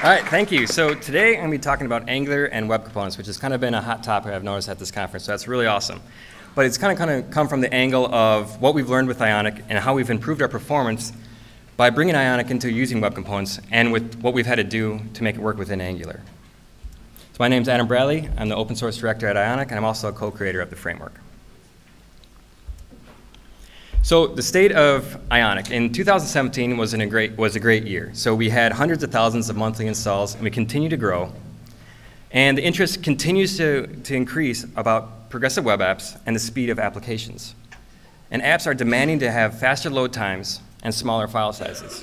All right, thank you. So today I'm going to be talking about Angular and web components, which has kind of been a hot topic I've noticed at this conference, so that's really awesome. But it's kind of come from the angle of what we've learned with Ionic and how we've improved our performance by bringing Ionic into using web components and with what we've had to do to make it work within Angular. So my name's Adam Bradley. I'm the open source director at Ionic, and I'm also a co-creator of the framework. So the state of Ionic in 2017 was a great year. So we had hundreds of thousands of monthly installs, and we continue to grow. And the interest continues to increase about progressive web apps and the speed of applications. And apps are demanding to have faster load times and smaller file sizes.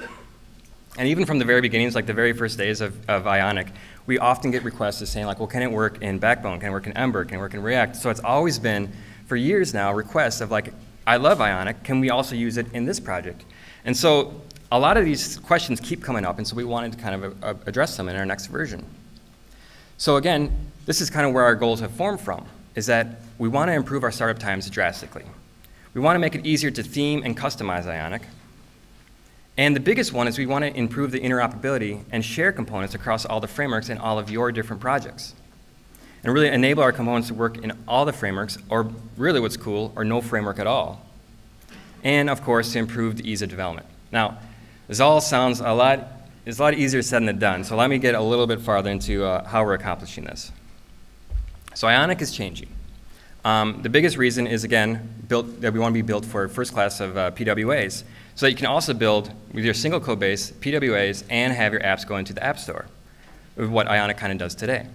And even from the very beginnings, like the very first days of Ionic, we often get requests saying like, well, can it work in Backbone? Can it work in Ember? Can it work in React? So it's always been, for years now, requests of like, I love Ionic, can we also use it in this project? And so a lot of these questions keep coming up, and so we wanted to kind of address them in our next version. So again, this is kind of where our goals have formed from, is that we want to improve our startup times drastically. We want to make it easier to theme and customize Ionic. And the biggest one is we want to improve the interoperability and share components across all the frameworks in all of your different projects. And really enable our components to work in all the frameworks, or really what's cool, or no framework at all. And of course, to improve the ease of development. Now, this all sounds it's a lot easier said than done, so let me get a little bit farther into how we're accomplishing this. So Ionic is changing. The biggest reason is, again, that we want to be built for first class of PWAs, so that you can also build with your single code base PWAs and have your apps go into the App Store, with what Ionic kind of does today.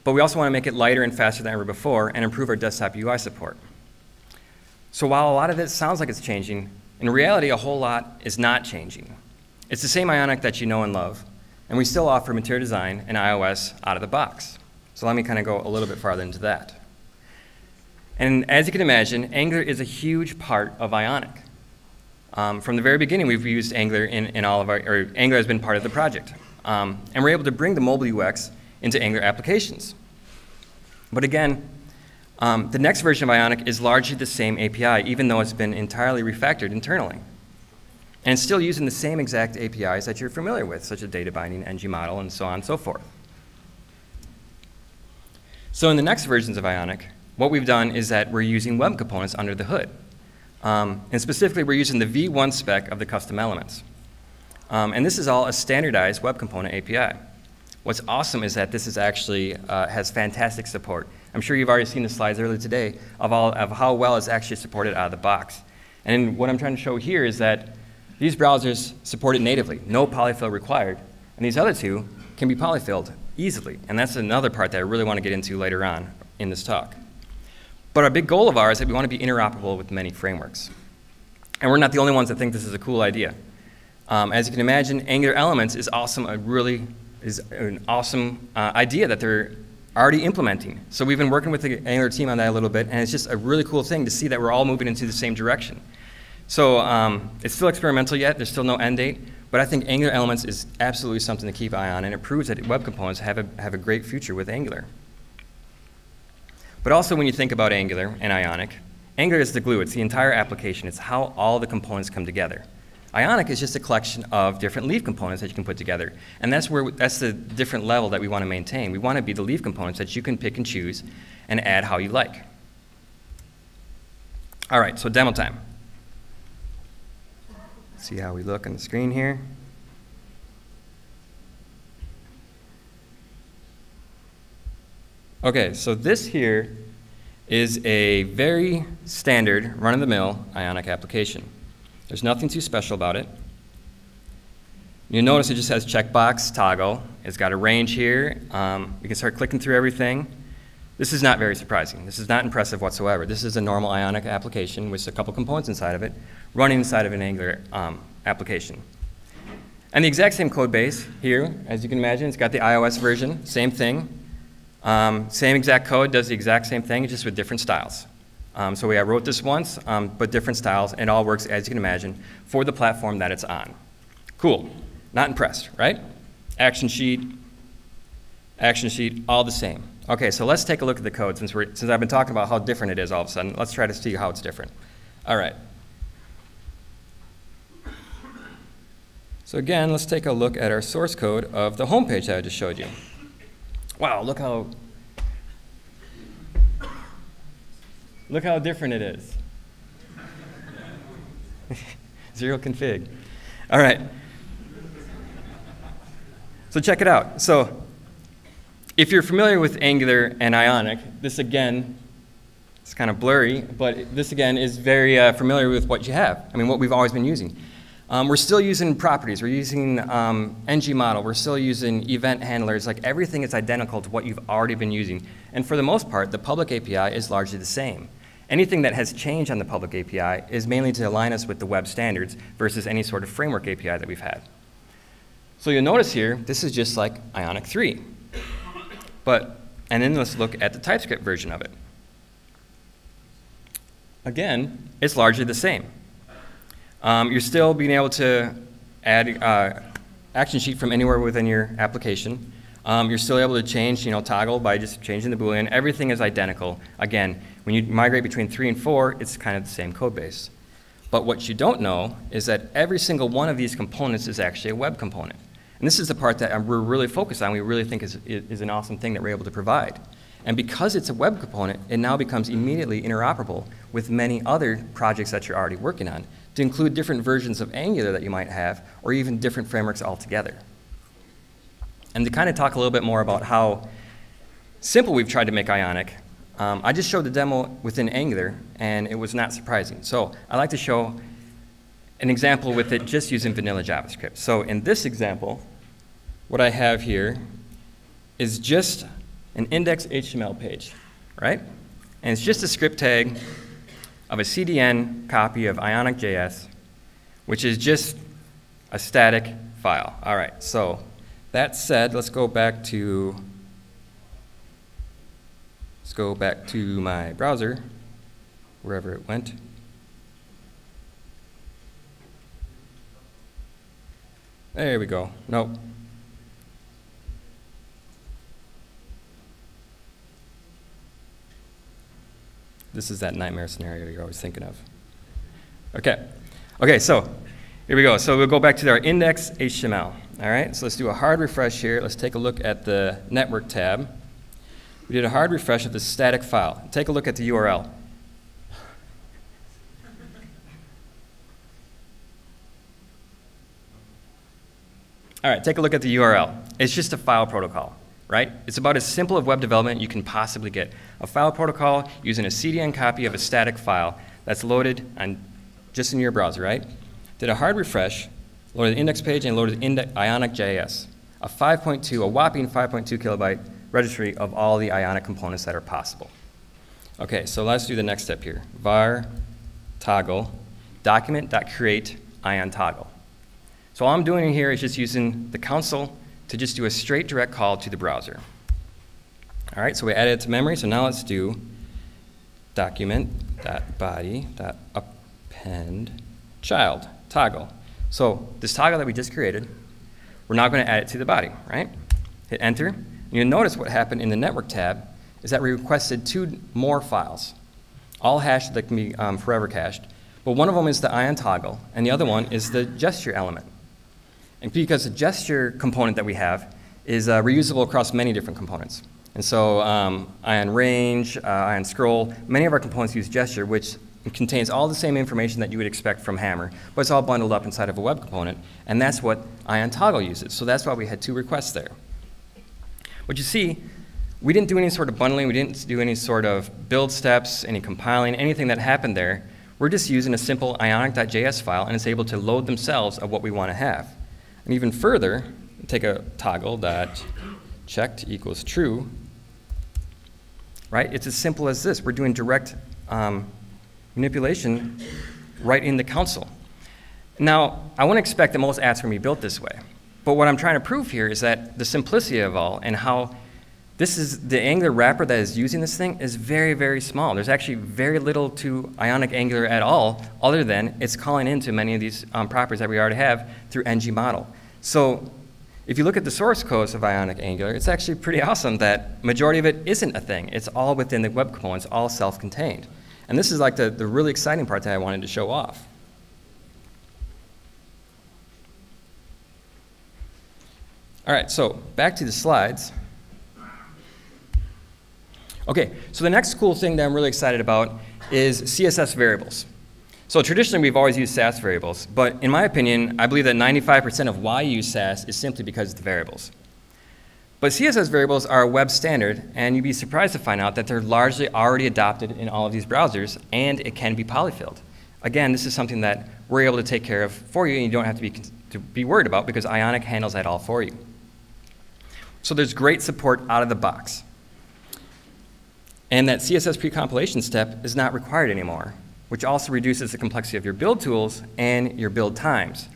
But we also want to make it lighter and faster than ever before and improve our desktop UI support. So while a lot of it sounds like it's changing, in reality, a whole lot is not changing. It's the same Ionic that you know and love, and we still offer material design and iOS out of the box. So let me kind of go a little bit farther into that. And as you can imagine, Angular is a huge part of Ionic. From the very beginning, we've used Angular in all of Angular has been part of the project. And we're able to bring the mobile UX into Angular applications. But again, the next version of Ionic is largely the same API, even though it's been entirely refactored internally. And it's still using the same exact APIs that you're familiar with, such as data binding, ngModel, and so on and so forth. So in the next versions of Ionic, what we've done is that we're using web components under the hood. And specifically, we're using the V1 spec of the custom elements. And this is all a standardized web component API. What's awesome is that this is actually has fantastic support. I'm sure you've already seen the slides earlier today of how well it's actually supported out of the box. And what I'm trying to show here is that these browsers support it natively, no polyfill required. And these other two can be polyfilled easily. And that's another part that I really want to get into later on in this talk. But our big goal of ours is that we want to be interoperable with many frameworks. And we're not the only ones that think this is a cool idea. As you can imagine, Angular Elements is an awesome idea that they're already implementing. So we've been working with the Angular team on that a little bit, and it's just a really cool thing to see that we're all moving into the same direction. So it's still experimental yet, there's still no end date, but I think Angular Elements is absolutely something to keep an eye on, and it proves that web components have a great future with Angular. But also when you think about Angular and Ionic, Angular is the glue, it's the entire application, it's how all the components come together. Ionic is just a collection of different leaf components that you can put together. And that's the different level that we want to maintain. We want to be the leaf components that you can pick and choose and add how you like. All right, so demo time. Let's see how we look on the screen here. Okay, so this here is a very standard run-of-the-mill Ionic application. There's nothing too special about it. You'll notice it just has checkbox, toggle. It's got a range here. You can start clicking through everything. This is not very surprising. This is not impressive whatsoever. This is a normal Ionic application with a couple components inside of it, running inside of an Angular application. And the exact same code base here, as you can imagine, it's got the iOS version, same thing. Same exact code, does the exact same thing, just with different styles. So I wrote this once, but different styles, and it all works, as you can imagine, for the platform that it's on. Cool. Not impressed, right? Action sheet, all the same. Okay, so let's take a look at the code since I've been talking about how different it is all of a sudden. Let's try to see how it's different. All right. So again, let's take a look at our source code of the home page that I just showed you. Wow, look how different it is. 0 config. All right. So check it out. So if you're familiar with Angular and Ionic, this again, it's kind of blurry, but this again is very familiar with what you have. I mean, what we've always been using. We're still using properties. We're using ng model. We're still using event handlers. Like everything is identical to what you've already been using. And for the most part, the public API is largely the same. Anything that has changed on the public API is mainly to align us with the web standards versus any sort of framework API that we've had. So you'll notice here, this is just like Ionic 3. And then let's look at the TypeScript version of it. Again, it's largely the same. You're still being able to add action sheet from anywhere within your application. You're still able to change, toggle by just changing the Boolean. Everything is identical. Again, when you migrate between 3 and 4, it's kind of the same code base. But what you don't know is that every single one of these components is actually a web component. And this is the part that we're really focused on. We really think is an awesome thing that we're able to provide. And because it's a web component, it now becomes immediately interoperable with many other projects that you're already working on, to include different versions of Angular that you might have, or even different frameworks altogether. And to kind of talk a little bit more about how simple we've tried to make Ionic, I just showed the demo within Angular, and it was not surprising. So I'd like to show an example with it just using vanilla JavaScript. So in this example, what I have here is just an index.html page, right? And it's just a script tag of a CDN copy of Ionic.js, which is just a static file. All right, so that said, let's go back to my browser, wherever it went. There we go. Nope. This is that nightmare scenario you're always thinking of. Okay, so here we go. So we'll go back to our index.html. All right, so let's do a hard refresh here. Let's take a look at the network tab. We did a hard refresh of the static file. Take a look at the URL. All right, take a look at the URL. It's just a file protocol, right? It's about as simple of web development you can possibly get. A file protocol using a CDN copy of a static file that's loaded just in your browser, right? Did a hard refresh, loaded the index page, and loaded Ionic.js, a whopping 5.2 kilobyte registry of all the Ionic components that are possible. Okay, so let's do the next step here. var toggle document.create ion toggle. So all I'm doing here is just using the console to just do a straight direct call to the browser. All right, so we added it to memory, so now let's do document.body.append child toggle. So this toggle that we just created, we're now going to add it to the body, right? Hit enter. And you'll notice what happened in the network tab is that we requested 2 more files, all hashed that can be forever cached. But one of them is the ion toggle, and the other one is the gesture element. And because the gesture component that we have is reusable across many different components. And so ion range, ion scroll, many of our components use gesture, which contains all the same information that you would expect from Hammer, but it's all bundled up inside of a web component, and that's what ion toggle uses. So that's why we had 2 requests there. But you see, we didn't do any sort of bundling, we didn't do any sort of build steps, any compiling, anything that happened there. We're just using a simple ionic.js file, and it's able to load themselves of what we want to have. And even further, take a toggle.checked equals true, right? It's as simple as this. We're doing direct manipulation right in the console. Now, I wouldn't expect that most apps are going to be built this way. But what I'm trying to prove here is that the simplicity of all and how this is the Angular wrapper that is using this thing is very, very small. There's actually very little to Ionic Angular at all, other than it's calling into many of these properties that we already have through ng model. So if you look at the source code of Ionic Angular, it's actually pretty awesome that majority of it isn't a thing. It's all within the web components, all self-contained. And this is like the really exciting part that I wanted to show off. All right, so back to the slides. Okay, so the next cool thing that I'm really excited about is CSS variables. So traditionally, we've always used Sass variables, but in my opinion, I believe that 95% of why you use Sass is simply because of the variables. But CSS variables are a web standard, and you'd be surprised to find out that they're largely already adopted in all of these browsers, and it can be polyfilled. Again, this is something that we're able to take care of for you, and you don't have to be worried about because Ionic handles that all for you. So there's great support out of the box. And that CSS pre-compilation step is not required anymore, which also reduces the complexity of your build tools and your build times.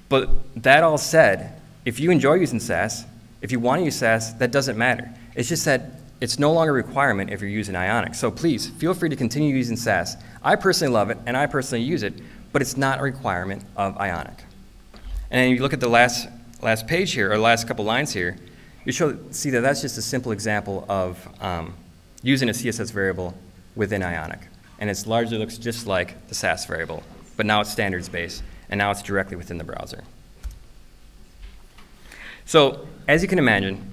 But that all said, if you enjoy using Sass, if you want to use Sass, that doesn't matter. It's just that it's no longer a requirement if you're using Ionic. So please, feel free to continue using Sass. I personally love it, and I personally use it, but it's not a requirement of Ionic. And then you look at the last page here, or last couple lines here, you see that that's just a simple example of using a CSS variable within Ionic. And it largely looks just like the Sass variable, but now it's standards-based, and now it's directly within the browser. So, as you can imagine,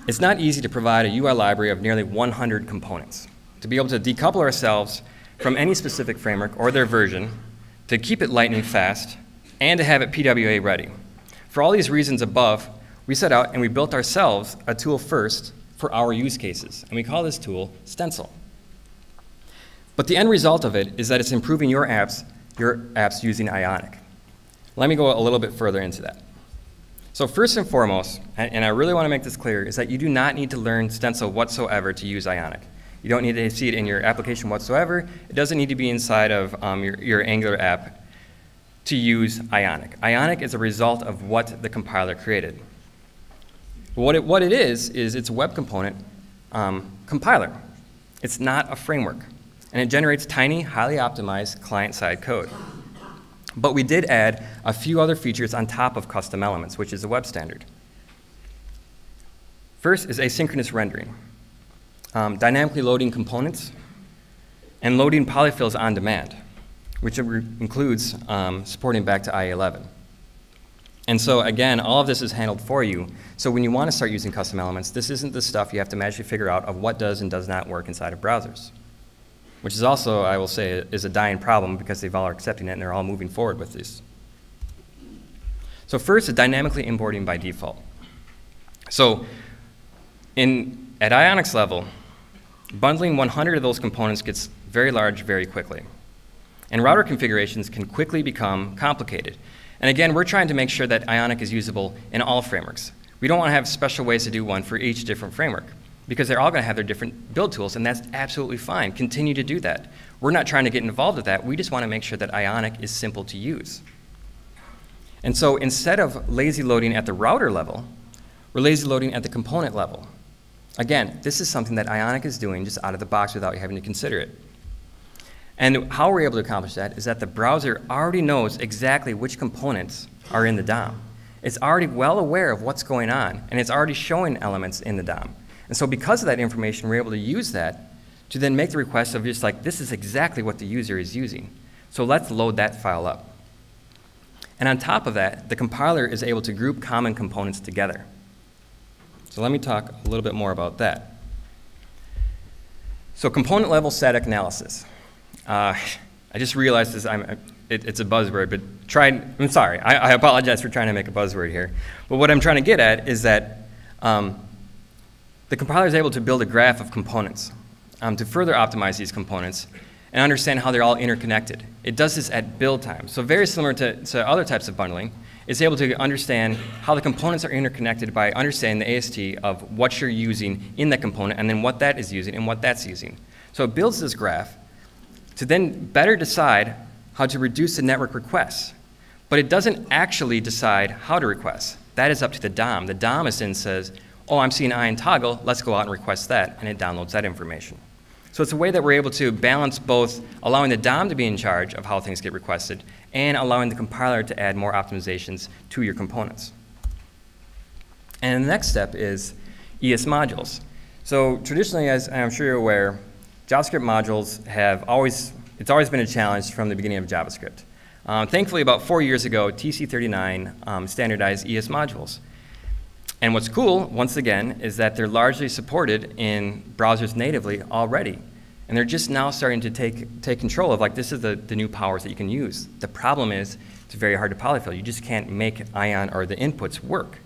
it's not easy to provide a UI library of nearly 100 components. To be able to decouple ourselves from any specific framework or their version, to keep it lightning fast, and to have it PWA ready. For all these reasons above, we set out and we built ourselves a tool first for our use cases, and we call this tool Stencil. But the end result of it is that it's improving your apps using Ionic. Let me go a little bit further into that. So first and foremost, and I really want to make this clear, is that you do not need to learn Stencil whatsoever to use Ionic. You don't need to see it in your application whatsoever. It doesn't need to be inside of your Angular app to use Ionic. Ionic is a result of what the compiler created. What it is it's a web component compiler. It's not a framework. And it generates tiny, highly optimized client-side code. But we did add a few other features on top of custom elements, which is a web standard. First is asynchronous rendering, dynamically loading components, and loading polyfills on demand, which includes supporting back to IE11. And so again, all of this is handled for you. So when you want to start using custom elements, this isn't the stuff you have to magically figure out of what does and does not work inside of browsers. Which is also, I will say, is a dying problem because they've all are accepting it and they're all moving forward with this. So first, it's dynamically importing by default. So at Ionic's level, bundling 100 of those components gets very large very quickly. And router configurations can quickly become complicated. And again, we're trying to make sure that Ionic is usable in all frameworks. We don't want to have special ways to do one for each different framework, because they're all going to have their different build tools, and that's absolutely fine. Continue to do that. We're not trying to get involved with that. We just want to make sure that Ionic is simple to use. And so instead of lazy loading at the router level, we're lazy loading at the component level. Again, this is something that Ionic is doing just out of the box without you having to consider it. And how we're able to accomplish that is that the browser already knows exactly which components are in the DOM. It's already well aware of what's going on, and it's already showing elements in the DOM. And so because of that information, we're able to use that to then make the request of just like, this is exactly what the user is using. So let's load that file up. And on top of that, the compiler is able to group common components together. So let me talk a little bit more about that. So component level static analysis. I just realized this, it's a buzzword, but I'm sorry, I apologize for trying to make a buzzword here. But what I'm trying to get at is that the compiler is able to build a graph of components to further optimize these components and understand how they're all interconnected. It does this at build time. So very similar to other types of bundling, it's able to understand how the components are interconnected by understanding the AST of what you're using in that component and then what that is using and what that's using. So it builds this graph to then better decide how to reduce the network requests. But it doesn't actually decide how to request. That is up to the DOM. The DOM then says, oh, I'm seeing IN toggle, let's go out and request that, and it downloads that information. So it's a way that we're able to balance both allowing the DOM to be in charge of how things get requested and allowing the compiler to add more optimizations to your components. And the next step is ES modules. So traditionally, as I'm sure you're aware, JavaScript modules it's always been a challenge from the beginning of JavaScript. Thankfully, about 4 years ago, TC39 standardized ES modules. And what's cool, once again, is that they're largely supported in browsers natively already. And they're just now starting to take control of, like, this is the new powers that you can use. The problem is it's very hard to polyfill. You just can't make Ion or the inputs work.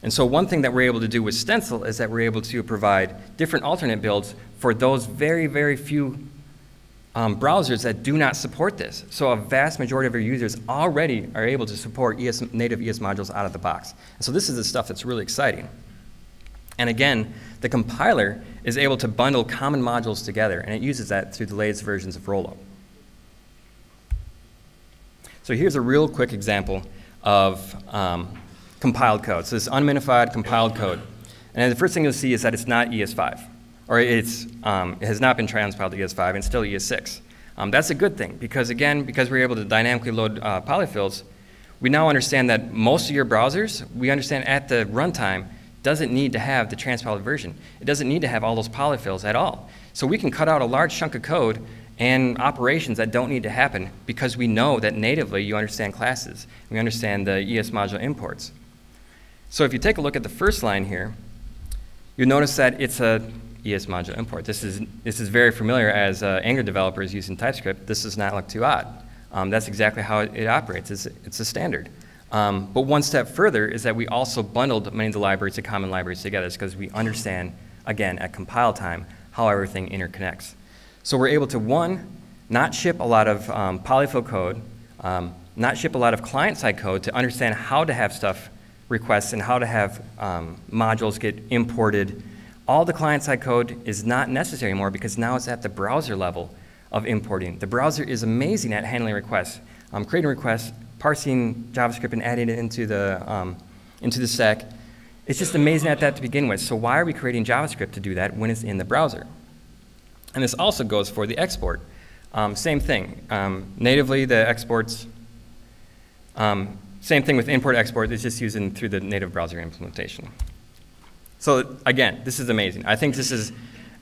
And so one thing that we're able to do with Stencil is that we're able to provide different alternate builds for those very, very few browsers that do not support this. So a vast majority of your users already are able to support native ES modules out of the box. And so this is the stuff that's really exciting. And again, the compiler is able to bundle common modules together, and it uses that through the latest versions of Rollup. So here's a real quick example of compiled code. So this unminified compiled code. And the first thing you'll see is that it's not ES5. Or it has not been transpiled to ES5, and still ES6. That's a good thing, because again, because we're able to dynamically load polyfills, we now understand that most of your browsers, we understand at the runtime, doesn't need to have the transpiled version. It doesn't need to have all those polyfills at all. So we can cut out a large chunk of code and operations that don't need to happen because we know that natively you understand classes. We understand the ES module imports. So if you take a look at the first line here, you'll notice that it's a ES module import. This is very familiar as Angular developers using TypeScript. This does not look too odd. That's exactly how it operates. It's a standard. But one step further is that we also bundled many of the libraries, the common libraries together, because we understand, again, at compile time, how everything interconnects. So we're able to, one, not ship a lot of polyfill code, not ship a lot of client-side code to understand how to have stuff requests and how to have modules get imported. All the client-side code is not necessary anymore because now it's at the browser level of importing. The browser is amazing at handling requests, creating requests, parsing JavaScript and adding it into the stack. It's just amazing at that to begin with. So why are we creating JavaScript to do that when it's in the browser? And this also goes for the export. Same thing. Natively, the exports, same thing with import export. It's just using through the native browser implementation. So again, this is amazing. I think this is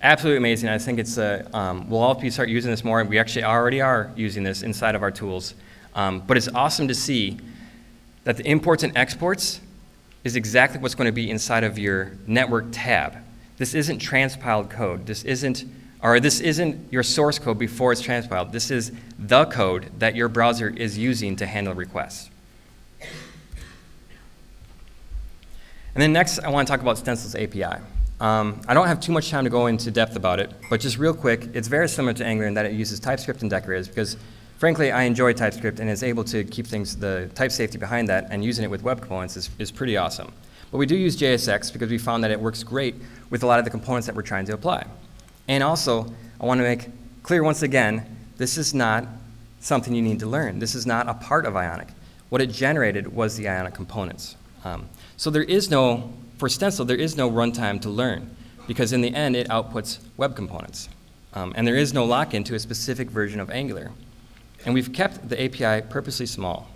absolutely amazing. I think it's we'll all start using this more. We actually already are using this inside of our tools. But it's awesome to see that the imports and exports is exactly what's going to be inside of your network tab. This isn't transpiled code. This isn't your source code before it's transpiled. This is the code that your browser is using to handle requests. And then next, I want to talk about Stencil's API. I don't have too much time to go into depth about it, but just real quick, it's very similar to Angular in that it uses TypeScript and decorators because, frankly, I enjoy TypeScript and is able to keep the type safety behind that, and using it with web components is pretty awesome. But we do use JSX because we found that it works great with a lot of the components that we're trying to apply. And also, I want to make clear once again, this is not something you need to learn. This is not a part of Ionic. What it generated was the Ionic components. So there is no, for Stencil, there is no runtime to learn because in the end it outputs web components. And there is no lock-in to a specific version of Angular. And we've kept the API purposely small.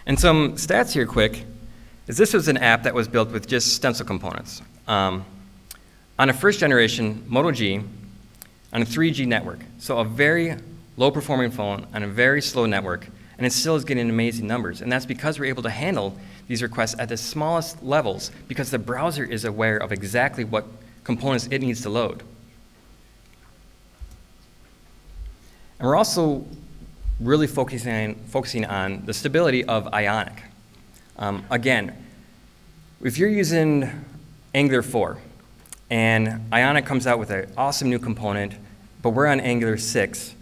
And some stats here quick is this was an app that was built with just Stencil components. On a first generation Moto G on a 3G network. So a very low performing phone on a very slow network, and it still is getting amazing numbers. And that's because we're able to handle these requests at the smallest levels because the browser is aware of exactly what components it needs to load. And we're also really focusing on the stability of Ionic. Again, if you're using Angular 4 and Ionic comes out with an awesome new component, but we're on Angular 6,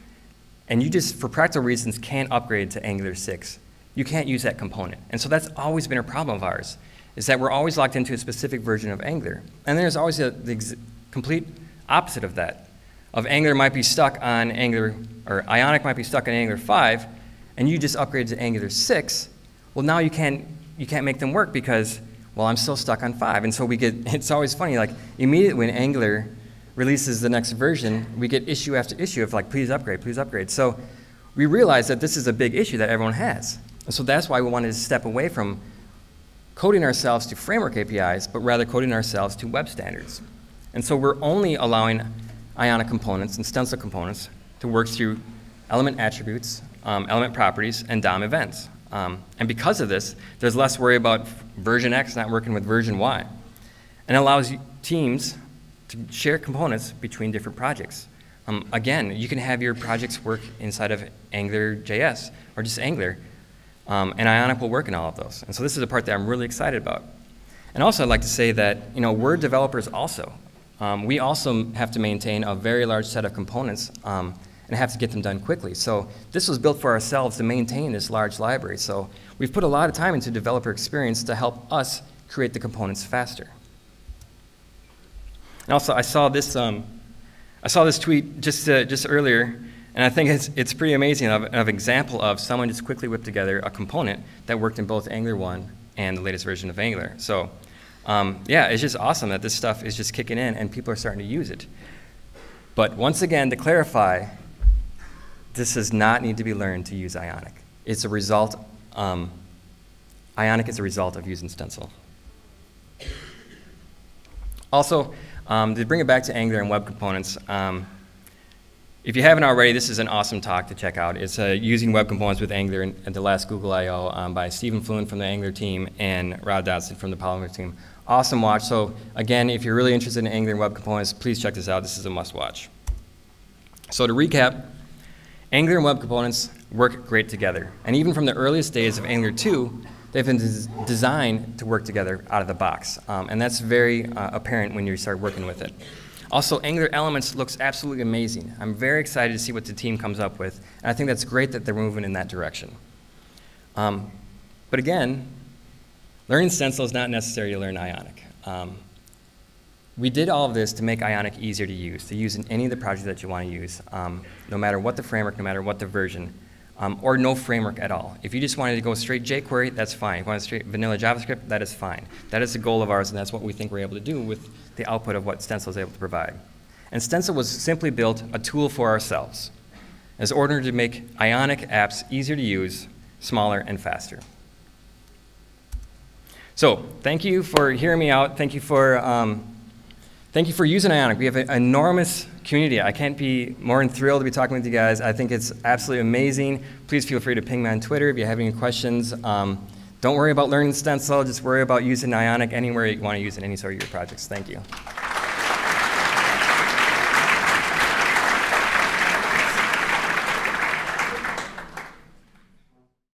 and you just, for practical reasons, can't upgrade to Angular 6, you can't use that component. And so that's always been a problem of ours, is that we're always locked into a specific version of Angular. And there's always the complete opposite of that. Of Angular might be stuck on Angular, or Ionic might be stuck on Angular 5, and you just upgrade to Angular 6, well now you can't make them work because, well, I'm still stuck on 5. And so we get, it's always funny, like immediately when Angular releases the next version, we get issue after issue of like, please upgrade, please upgrade. So we realize that this is a big issue that everyone has. And so that's why we wanted to step away from coding ourselves to framework APIs, but rather coding ourselves to web standards. And so we're only allowing Ionic components and Stencil components to work through element attributes, element properties, and DOM events. And because of this, there's less worry about version X not working with version Y. And it allows teams to share components between different projects. Again, you can have your projects work inside of AngularJS or just Angular, and Ionic will work in all of those. And so this is the part that I'm really excited about. And also I'd like to say that, we're developers also. We also have to maintain a very large set of components and have to get them done quickly. So this was built for ourselves to maintain this large library. So we've put a lot of time into developer experience to help us create the components faster. And also I saw this tweet just earlier, and I think it's pretty amazing of example of someone just quickly whipped together a component that worked in both Angular 1 and the latest version of Angular. So yeah, it's just awesome that this stuff is just kicking in and people are starting to use it. But once again, to clarify, this does not need to be learned to use Ionic. It's a result, Ionic is a result of using Stencil. Also, to bring it back to Angular and web components, if you haven't already, this is an awesome talk to check out. It's using web components with Angular at the last Google I/O by Stephen Fluen from the Angular team and Rod Dodson from the Polymer team. Awesome watch. So again, if you're really interested in Angular and web components, please check this out. This is a must watch. So to recap, Angular and web components work great together. And even from the earliest days of Angular 2, they've been designed to work together out of the box. And that's very apparent when you start working with it. Also, Angular Elements looks absolutely amazing. I'm very excited to see what the team comes up with. And I think that's great that they're moving in that direction. But again, learning Stencil is not necessary to learn Ionic. We did all of this to make Ionic easier to use in any of the projects that you want to use, no matter what the framework, no matter what the version, or no framework at all. If you just wanted to go straight jQuery, that's fine. If you want straight vanilla JavaScript, that is fine. That is the goal of ours, and that's what we think we're able to do with the output of what Stencil is able to provide. And Stencil was simply built a tool for ourselves, in order to make Ionic apps easier to use, smaller, and faster. So thank you for hearing me out. Thank you for using Ionic. We have an enormous community. I can't be more than thrilled to be talking with you guys. I think it's absolutely amazing. Please feel free to ping me on Twitter if you have any questions. Don't worry about learning Stencil. Just worry about using Ionic anywhere you want to use it in any sort of your projects. Thank you.